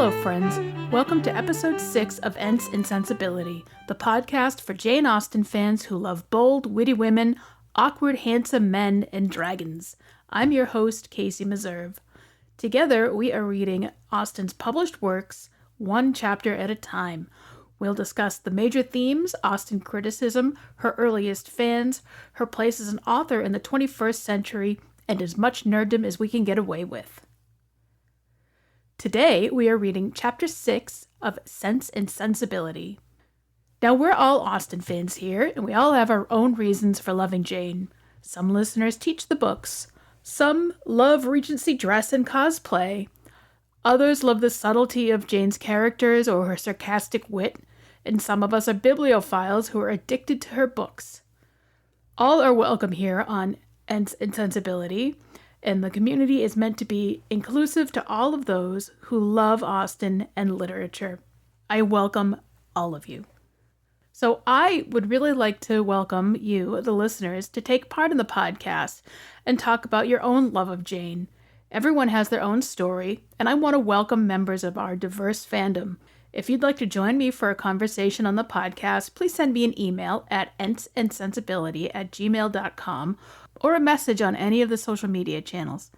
Hello, friends. Welcome to episode 6 of Ents and Sensibility, the podcast for Jane Austen fans who love bold, witty women, awkward, handsome men, and dragons. I'm your host, Casey Meserve. Together, we are reading Austen's published works, one chapter at a time. We'll discuss the major themes, Austen criticism, her earliest fans, her place as an author in the 21st century, and as much nerddom as we can get away with. Today, we are reading Chapter 6 of Sense and Sensibility. Now, we're all Austen fans here, and we all have our own reasons for loving Jane. Some listeners teach the books. Some love Regency dress and cosplay. Others love the subtlety of Jane's characters or her sarcastic wit, and some of us are bibliophiles who are addicted to her books. All are welcome here on Ents and Sensibility, and the community is meant to be inclusive to all of those who love Austen and literature. I welcome all of you. So I would really like to welcome you, the listeners, to take part in the podcast and talk about your own love of Jane. Everyone has their own story, and I want to welcome members of our diverse fandom. If you'd like to join me for a conversation on the podcast, please send me an email at entsandsensibility@gmail.com or a message on any of the social media channels.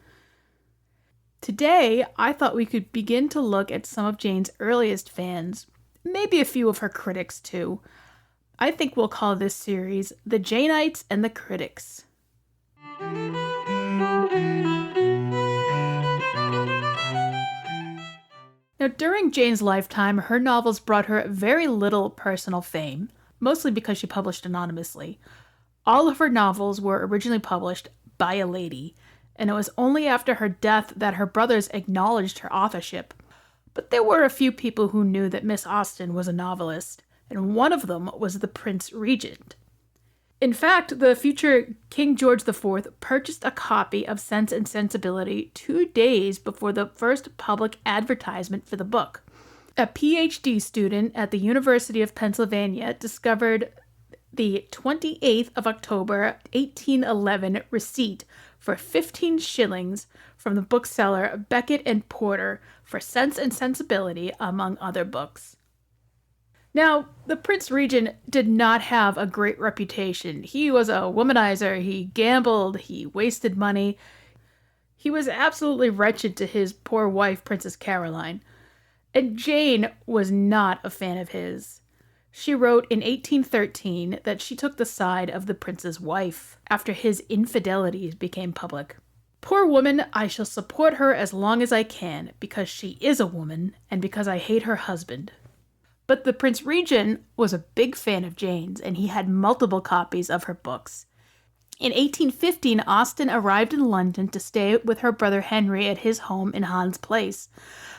Today, I thought we could begin to look at some of Jane's earliest fans, maybe a few of her critics too. I think we'll call this series The Janeites and the Critics. Now, during Jane's lifetime, her novels brought her very little personal fame, mostly because she published anonymously. All of her novels were originally published by a lady, and it was only after her death that her brothers acknowledged her authorship. But there were a few people who knew that Miss Austen was a novelist, and one of them was the Prince Regent. In fact, the future King George IV purchased a copy of Sense and Sensibility 2 days before the first public advertisement for the book. A PhD student at the University of Pennsylvania discovered the 28th of October, 1811 receipt for 15 shillings from the bookseller Beckett and Porter for Sense and Sensibility, among other books. Now, the Prince Regent did not have a great reputation. He was a womanizer, he gambled, he wasted money. He was absolutely wretched to his poor wife, Princess Caroline. And Jane was not a fan of his. She wrote in 1813 that she took the side of the prince's wife after his infidelities became public. Poor woman, I shall support her as long as I can, because she is a woman, and because I hate her husband. But the Prince Regent was a big fan of Jane's, and he had multiple copies of her books. In 1815, Austen arrived in London to stay with her brother Henry at his home in Hans Place.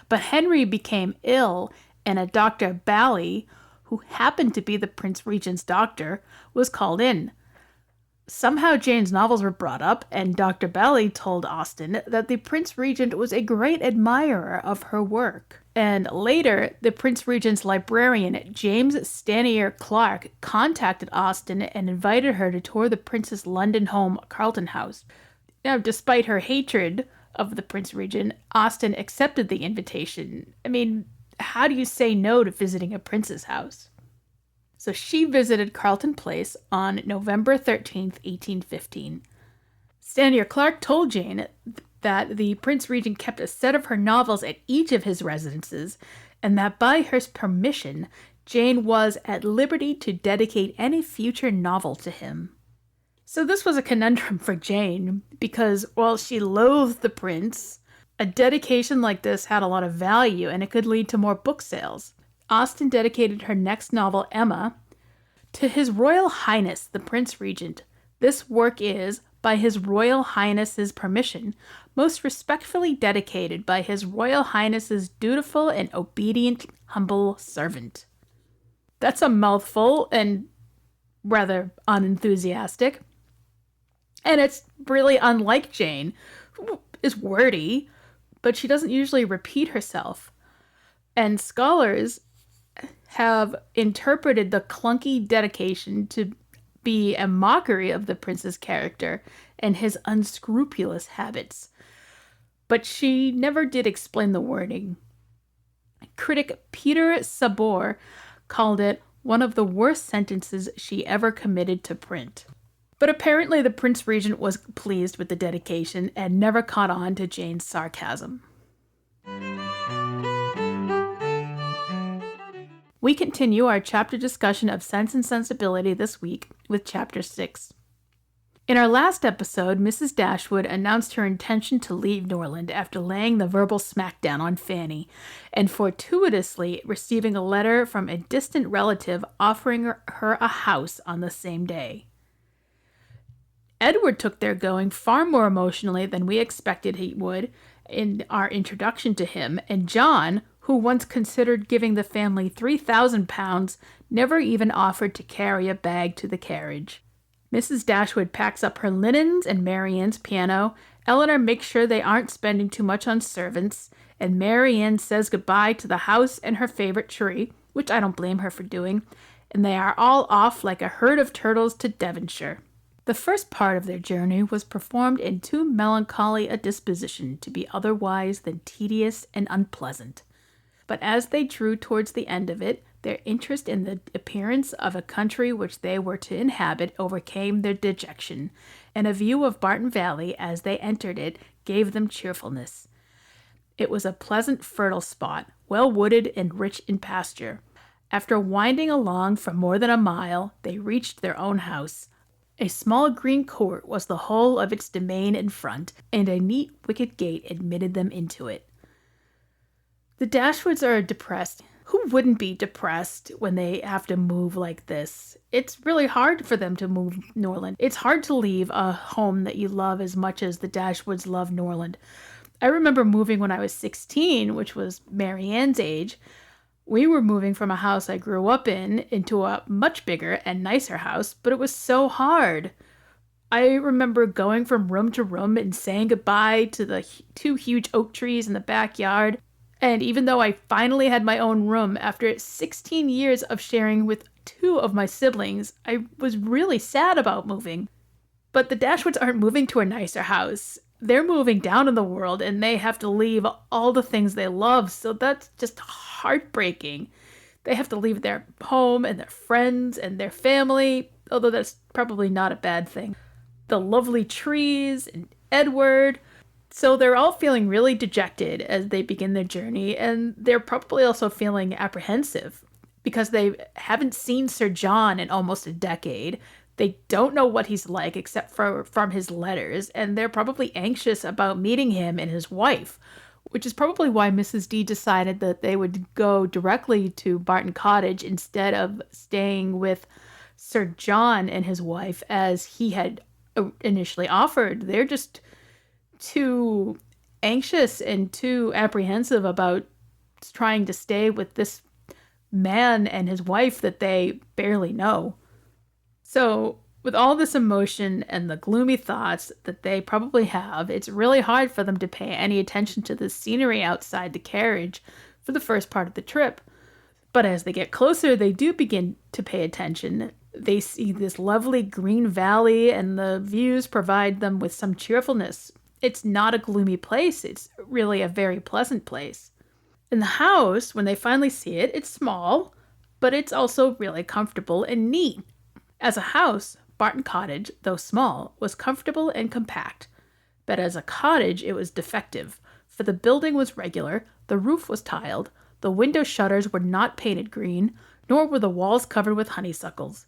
But Henry became ill, and a Dr. Bally, who happened to be the Prince Regent's doctor, was called in. Somehow Jane's novels were brought up, and Dr. Bally told Austen that the Prince Regent was a great admirer of her work. And later, the Prince Regent's librarian, James Stanier Clark, contacted Austen and invited her to tour the prince's London home, Carlton House. Now, despite her hatred of the Prince Regent, Austen accepted the invitation. I mean, how do you say no to visiting a prince's house? So she visited Carlton Place on November 13th, 1815. Stanier Clark told Jane that the Prince Regent kept a set of her novels at each of his residences, and that by her permission, Jane was at liberty to dedicate any future novel to him. So this was a conundrum for Jane, because while she loathed the prince, a dedication like this had a lot of value, and it could lead to more book sales. Austen dedicated her next novel, Emma, to His Royal Highness, the Prince Regent. This work is, by His Royal Highness's permission, most respectfully dedicated by His Royal Highness's dutiful and obedient humble servant. That's a mouthful and rather unenthusiastic. And it's really unlike Jane, who is wordy, but she doesn't usually repeat herself. And scholars have interpreted the clunky dedication to be a mockery of the prince's character and his unscrupulous habits. But she never did explain the wording. Critic Peter Sabor called it one of the worst sentences she ever committed to print. But apparently the Prince Regent was pleased with the dedication and never caught on to Jane's sarcasm. We continue our chapter discussion of Sense and Sensibility this week with Chapter 6. In our last episode, Mrs. Dashwood announced her intention to leave Norland after laying the verbal smackdown on Fanny, and fortuitously receiving a letter from a distant relative offering her a house on the same day. Edward took their going far more emotionally than we expected he would in our introduction to him, and John, who once considered giving the family £3,000, never even offered to carry a bag to the carriage. Mrs. Dashwood packs up her linens and Marianne's piano. Eleanor makes sure they aren't spending too much on servants, and Marianne says goodbye to the house and her favorite tree, which I don't blame her for doing, and they are all off like a herd of turtles to Devonshire. The first part of their journey was performed in too melancholy a disposition to be otherwise than tedious and unpleasant. But as they drew towards the end of it, their interest in the appearance of a country which they were to inhabit overcame their dejection, and a view of Barton Valley as they entered it gave them cheerfulness. It was a pleasant, fertile spot, well wooded and rich in pasture. After winding along for more than a mile, they reached their own house. A small green court was the whole of its domain in front, and a neat wicket gate admitted them into it. The Dashwoods are depressed. Who wouldn't be depressed when they have to move like this? It's really hard for them to move Norland. It's hard to leave a home that you love as much as the Dashwoods love Norland. I remember moving when I was 16, which was Marianne's age. We were moving from a house I grew up in into a much bigger and nicer house, but it was so hard. I remember going from room to room and saying goodbye to the two huge oak trees in the backyard. And even though I finally had my own room after 16 years of sharing with two of my siblings, I was really sad about moving. But the Dashwoods aren't moving to a nicer house. They're moving down in the world, and they have to leave all the things they love, so that's just heartbreaking. They have to leave their home and their friends and their family, although that's probably not a bad thing. The lovely trees and Edward. So they're all feeling really dejected as they begin their journey, and they're probably also feeling apprehensive because they haven't seen Sir John in almost a decade. They don't know what he's like except from his letters, and they're probably anxious about meeting him and his wife, which is probably why Mrs. D decided that they would go directly to Barton Cottage instead of staying with Sir John and his wife as he had initially offered. They're just too anxious and too apprehensive about trying to stay with this man and his wife that they barely know. So with all this emotion and the gloomy thoughts that they probably have, it's really hard for them to pay any attention to the scenery outside the carriage for the first part of the trip. But as they get closer, they do begin to pay attention. They see this lovely green valley, and the views provide them with some cheerfulness. It's not a gloomy place. It's really a very pleasant place. In the house, when they finally see it, it's small, but it's also really comfortable and neat. As a house, Barton Cottage, though small, was comfortable and compact. But as a cottage, it was defective, for the building was regular, the roof was tiled, the window shutters were not painted green, nor were the walls covered with honeysuckles.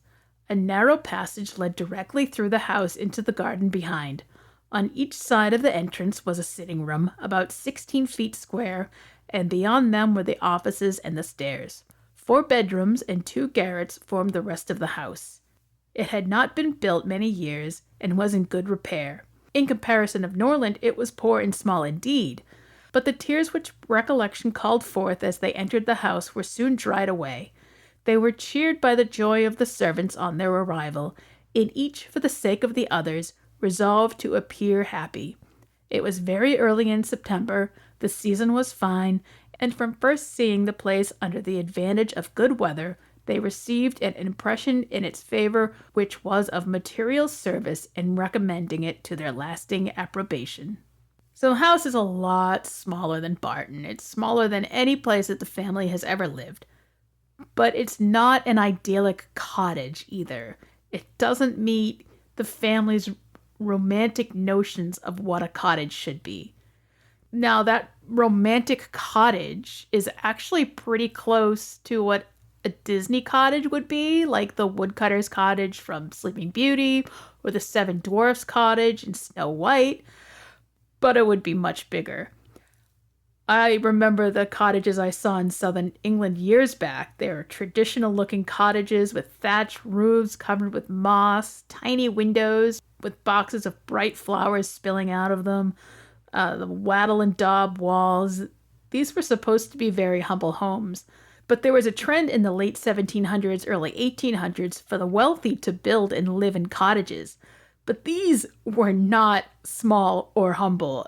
A narrow passage led directly through the house into the garden behind. On each side of the entrance was a sitting room, about 16 feet square, and beyond them were the offices and the stairs. 4 bedrooms and 2 garrets formed the rest of the house. It had not been built many years, and was in good repair. In comparison of Norland, it was poor and small indeed, but the tears which recollection called forth as they entered the house were soon dried away. They were cheered by the joy of the servants on their arrival, and each, for the sake of the others, resolved to appear happy. It was very early in September, the season was fine, and from first seeing the place under the advantage of good weather, they received an impression in its favor which was of material service in recommending it to their lasting approbation. So the house is a lot smaller than Barton. It's smaller than any place that the family has ever lived. But it's not an idyllic cottage either. It doesn't meet the family's romantic notions of what a cottage should be. Now, that romantic cottage is actually pretty close to what a Disney cottage would be, like the woodcutter's cottage from Sleeping Beauty or the Seven Dwarfs cottage in Snow White, but it would be much bigger. I remember the cottages I saw in southern England years back. They were traditional looking cottages with thatched roofs covered with moss, tiny windows with boxes of bright flowers spilling out of them, the wattle and daub walls. These were supposed to be very humble homes. But there was a trend in the late 1700s, early 1800s for the wealthy to build and live in cottages. But these were not small or humble.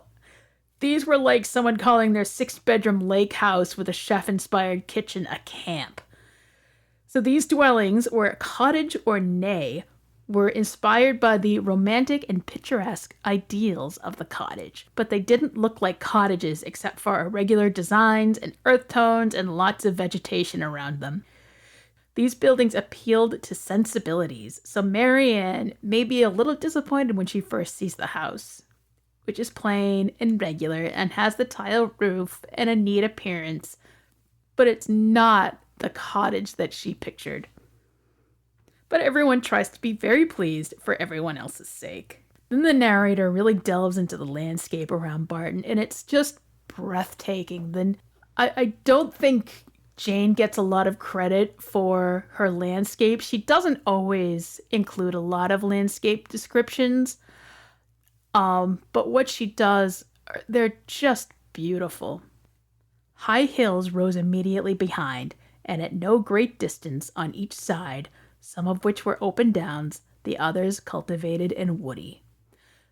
These were like someone calling their 6-bedroom lake house with a chef-inspired kitchen a camp. So these dwellings, or cottage or nay, were inspired by the romantic and picturesque ideals of the cottage, but they didn't look like cottages except for irregular designs and earth tones and lots of vegetation around them. These buildings appealed to sensibilities, so Marianne may be a little disappointed when she first sees the house, which is plain and regular and has the tile roof and a neat appearance, but it's not the cottage that she pictured. But everyone tries to be very pleased for everyone else's sake. Then the narrator really delves into the landscape around Barton, and it's just breathtaking. Then I don't think Jane gets a lot of credit for her landscape. She doesn't always include a lot of landscape descriptions, but what she does, they're just beautiful. High hills rose immediately behind, and at no great distance on each side, some of which were open downs, the others cultivated and woody.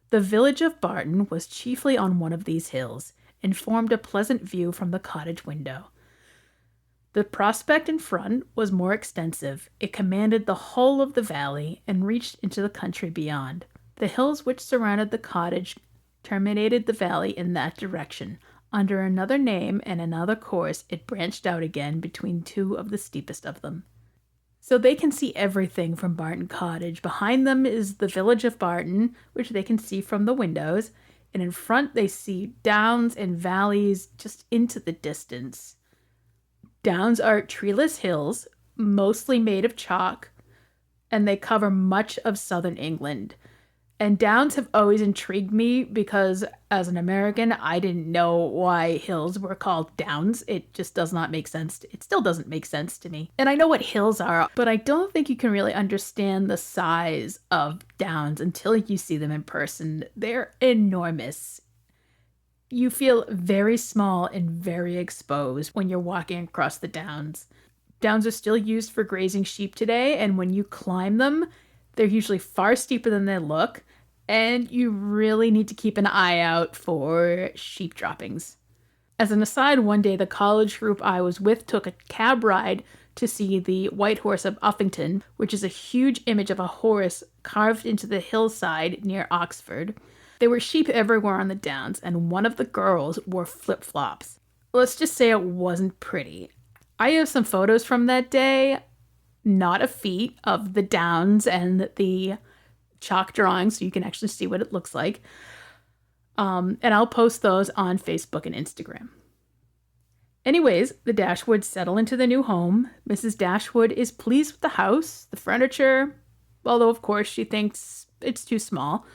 The village of Barton was chiefly on one of these hills, and formed a pleasant view from the cottage window. The prospect in front was more extensive. It commanded the whole of the valley, and reached into the country beyond. The hills which surrounded the cottage terminated the valley in that direction. Under another name and another course, it branched out again between two of the steepest of them. So they can see everything from Barton Cottage. Behind them is the village of Barton, which they can see from the windows, and in front they see downs and valleys just into the distance. Downs are treeless hills, mostly made of chalk, and they cover much of southern England. And downs have always intrigued me because as an American, I didn't know why hills were called downs. It just does not make sense. It still doesn't make sense to me. And I know what hills are, but I don't think you can really understand the size of downs until you see them in person. They're enormous. You feel very small and very exposed when you're walking across the downs. Downs are still used for grazing sheep today, and when you climb them, they're usually far steeper than they look, and you really need to keep an eye out for sheep droppings. As an aside, one day the college group I was with took a cab ride to see the White Horse of Uffington, which is a huge image of a horse carved into the hillside near Oxford. There were sheep everywhere on the downs, and one of the girls wore flip-flops. Let's just say it wasn't pretty. I have some photos from that day. Not a feat of the downs and the chalk drawing, so you can actually see what it looks like. And I'll post those on Facebook and Instagram. Anyways, the Dashwoods settle into the new home. Mrs. Dashwood is pleased with the house, the furniture, although of course she thinks it's too small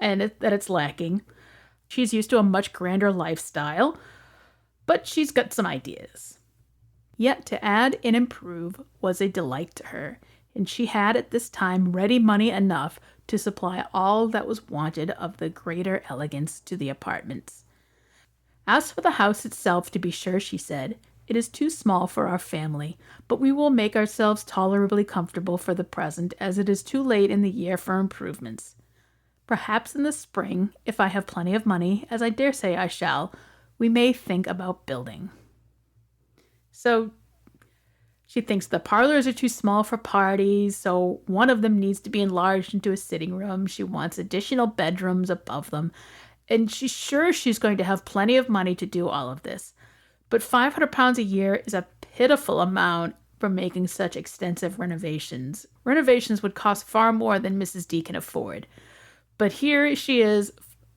and that it's lacking. She's used to a much grander lifestyle, but she's got some ideas. Yet to add and improve was a delight to her, and she had at this time ready money enough to supply all that was wanted of the greater elegance to the apartments. As for the house itself, to be sure, she said, it is too small for our family, but we will make ourselves tolerably comfortable for the present, as it is too late in the year for improvements. Perhaps in the spring, if I have plenty of money, as I dare say I shall, we may think about building. So she thinks the parlors are too small for parties, so one of them needs to be enlarged into a sitting room. She wants additional bedrooms above them. and she's sure she's going to have plenty of money to do all of this. But £500 a year is a pitiful amount for making such extensive renovations. Renovations would cost far more than Mrs. D can afford. But here she is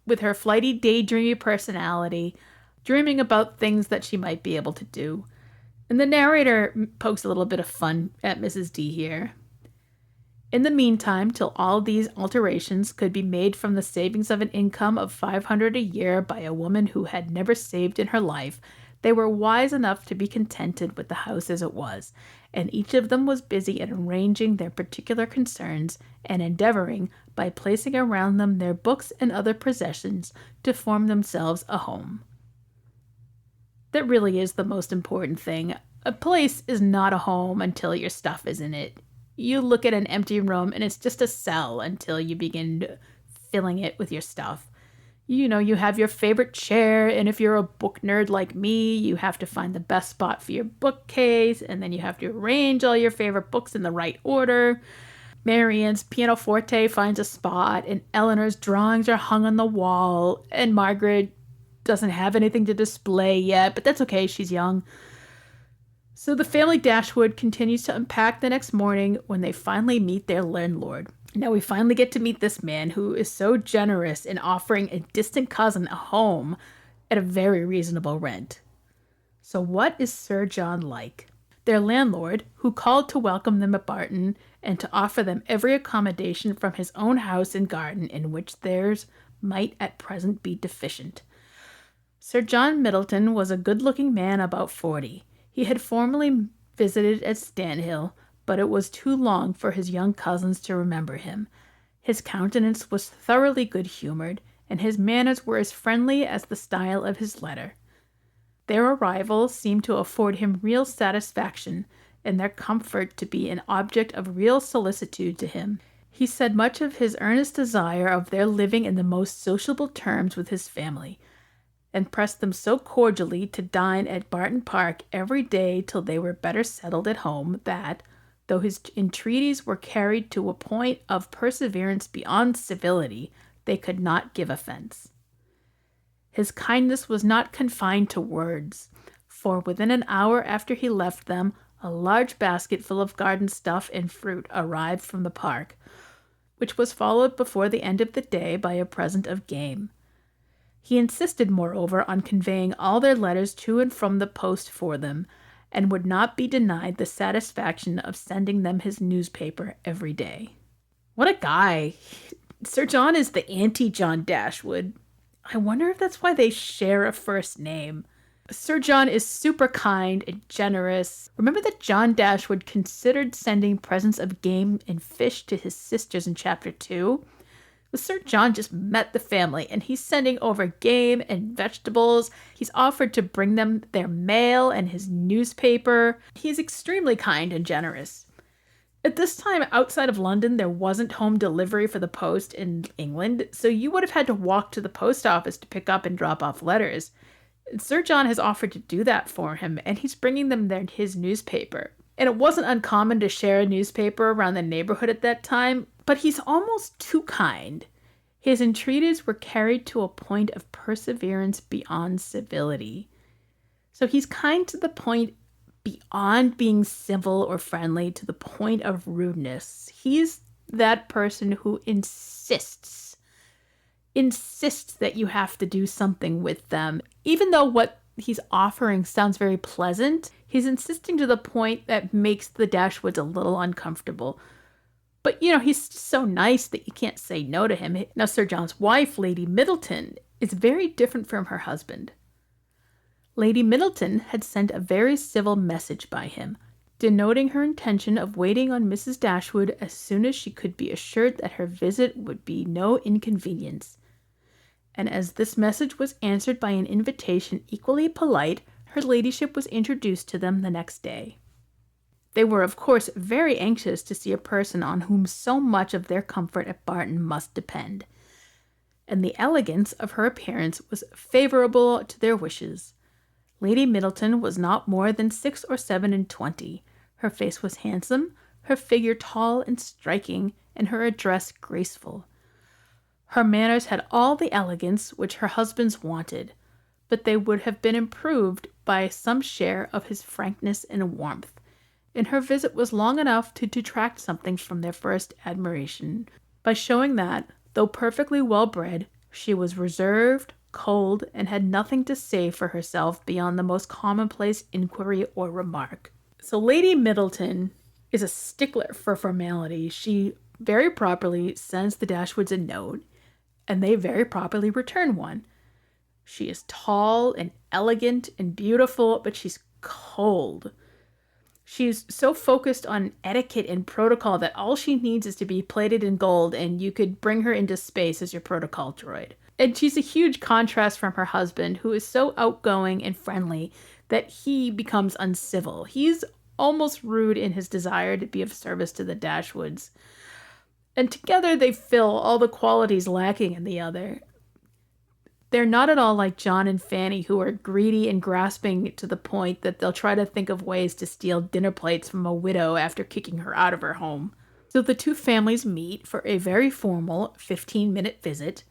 with her flighty, daydreamy personality, dreaming about things that she might be able to do. And the narrator pokes a little bit of fun at Mrs. D here. In the meantime, till all these alterations could be made from the savings of an income of $500 a year by a woman who had never saved in her life, they were wise enough to be contented with the house as it was, and each of them was busy in arranging their particular concerns and endeavoring, by placing around them their books and other possessions, to form themselves a home. That really is the most important thing. A place is not a home until your stuff is in it. You look at an empty room and it's just a cell until you begin filling it with your stuff. You know, you have your favorite chair, and if you're a book nerd like me, you have to find the best spot for your bookcase, and then you have to arrange all your favorite books in the right order. Marianne's pianoforte finds a spot, and Eleanor's drawings are hung on the wall, and Margaret doesn't have anything to display yet, but that's okay, she's young. So the family Dashwood continues to unpack the next morning when they finally meet their landlord. Now we finally get to meet this man who is so generous in offering a distant cousin a home at a very reasonable rent. So what is Sir John like? Their landlord, who called to welcome them at Barton and to offer them every accommodation from his own house and garden in which theirs might at present be deficient. Sir John Middleton was a good-looking man about 40. He had formerly visited at Stanhill, but it was too long for his young cousins to remember him. His countenance was thoroughly good-humored, and his manners were as friendly as the style of his letter. Their arrival seemed to afford him real satisfaction, and their comfort to be an object of real solicitude to him. He said much of his earnest desire of their living in the most sociable terms with his family, and pressed them so cordially to dine at Barton Park every day till they were better settled at home, that, though his entreaties were carried to a point of perseverance beyond civility, they could not give offence. His kindness was not confined to words, for within an hour after he left them, a large basket full of garden stuff and fruit arrived from the park, which was followed before the end of the day by a present of game. He insisted, moreover, on conveying all their letters to and from the post for them, and would not be denied the satisfaction of sending them his newspaper every day. What a guy! Sir John is the anti-John Dashwood. I wonder if that's why they share a first name. Sir John is super kind and generous. Remember that John Dashwood considered sending presents of game and fish to his sisters in Chapter 2? Well, Sir John just met the family, and he's sending over game and vegetables. He's offered to bring them their mail and his newspaper. He's extremely kind and generous. At this time, outside of London, there wasn't home delivery for the post in England, so you would have had to walk to the post office to pick up and drop off letters. Sir John has offered to do that for him, and he's bringing them his newspaper. And it wasn't uncommon to share a newspaper around the neighborhood at that time, but he's almost too kind. His entreaties were carried to a point of perseverance beyond civility. So he's kind to the point beyond being civil or friendly, to the point of rudeness. He's that person who insists that you have to do something with them. Even though what he's offering sounds very pleasant, he's insisting to the point that makes the Dashwoods a little uncomfortable. But, he's so nice that you can't say no to him. Now, Sir John's wife, Lady Middleton, is very different from her husband. Lady Middleton had sent a very civil message by him, denoting her intention of waiting on Mrs. Dashwood as soon as she could be assured that her visit would be no inconvenience. And as this message was answered by an invitation equally polite, her ladyship was introduced to them the next day. They were, of course, very anxious to see a person on whom so much of their comfort at Barton must depend, and the elegance of her appearance was favorable to their wishes. Lady Middleton was not more than 6 or 7 and 20. Her face was handsome, her figure tall and striking, and her address graceful. Her manners had all the elegance which her husband's wanted, but they would have been improved by some share of his frankness and warmth, and her visit was long enough to detract something from their first admiration, by showing that, though perfectly well-bred, she was reserved, cold, and had nothing to say for herself beyond the most commonplace inquiry or remark. So Lady Middleton is a stickler for formality. She very properly sends the Dashwoods a note, and they very properly return one. She is tall and elegant and beautiful, but she's cold. She's so focused on etiquette and protocol that all she needs is to be plated in gold, and you could bring her into space as your protocol droid. And she's a huge contrast from her husband, who is so outgoing and friendly that he becomes uncivil. He's almost rude in his desire to be of service to the Dashwoods. And together they fill all the qualities lacking in the other. They're not at all like John and Fanny, who are greedy and grasping to the point that they'll try to think of ways to steal dinner plates from a widow after kicking her out of her home. So the two families meet for a very formal 15-minute visit,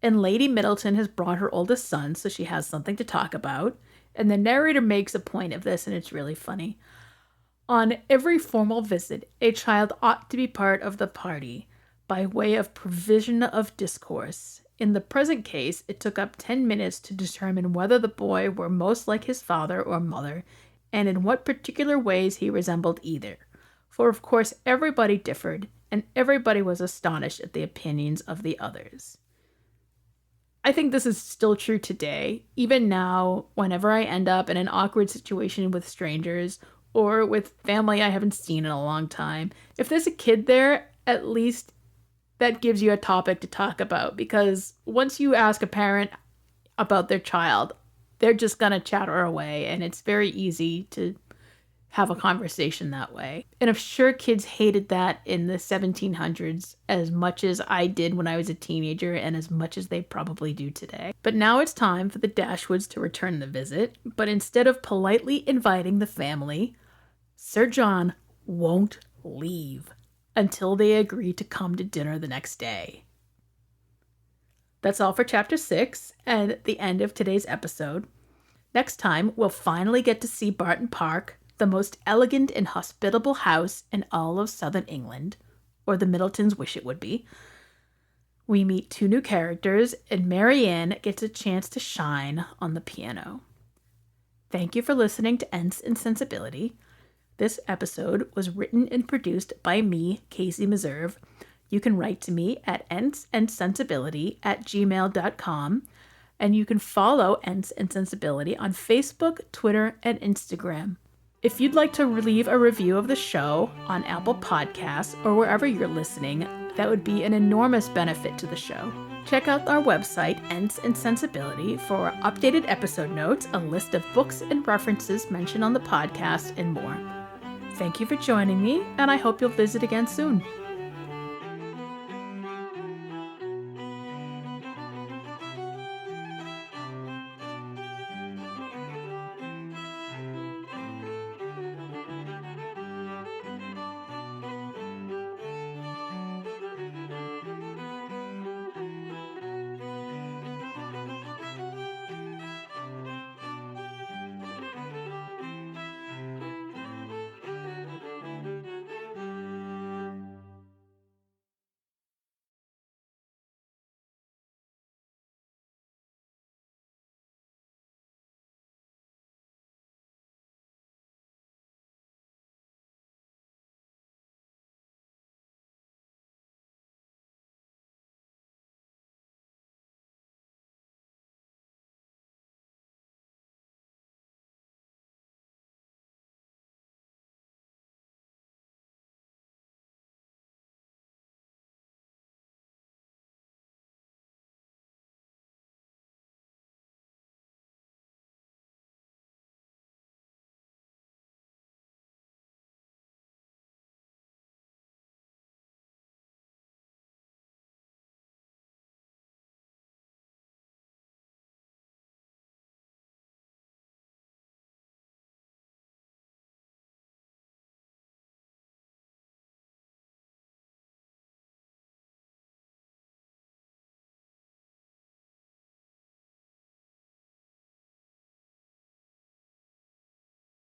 and Lady Middleton has brought her oldest son, so she has something to talk about, and the narrator makes a point of this, and it's really funny. On every formal visit, a child ought to be part of the party, by way of provision of discourse. In the present case, it took up 10 minutes to determine whether the boy were most like his father or mother, and in what particular ways he resembled either. For of course everybody differed, and everybody was astonished at the opinions of the others. I think this is still true today. Even now, whenever I end up in an awkward situation with strangers, or with family I haven't seen in a long time, if there's a kid there, at least that gives you a topic to talk about, because once you ask a parent about their child, they're just going to chatter away, and it's very easy to have a conversation that way. And I'm sure kids hated that in the 1700s as much as I did when I was a teenager, and as much as they probably do today. But now it's time for the Dashwoods to return the visit, but instead of politely inviting the family, Sir John won't leave until they agree to come to dinner the next day. That's all for Chapter 6 and the end of today's episode. Next time, we'll finally get to see Barton Park, the most elegant and hospitable house in all of southern England, or the Middletons wish it would be. We meet two new characters, and Marianne gets a chance to shine on the piano. Thank you for listening to Ents and Sensibility. This episode was written and produced by me, Casey Meserve. You can write to me at entsandsensibility@gmail.com, and you can follow Ents and Sensibility on Facebook, Twitter, and Instagram. If you'd like to leave a review of the show on Apple Podcasts or wherever you're listening, that would be an enormous benefit to the show. Check out our website, Ents and Sensibility, for updated episode notes, a list of books and references mentioned on the podcast, and more. Thank you for joining me, and I hope you'll visit again soon.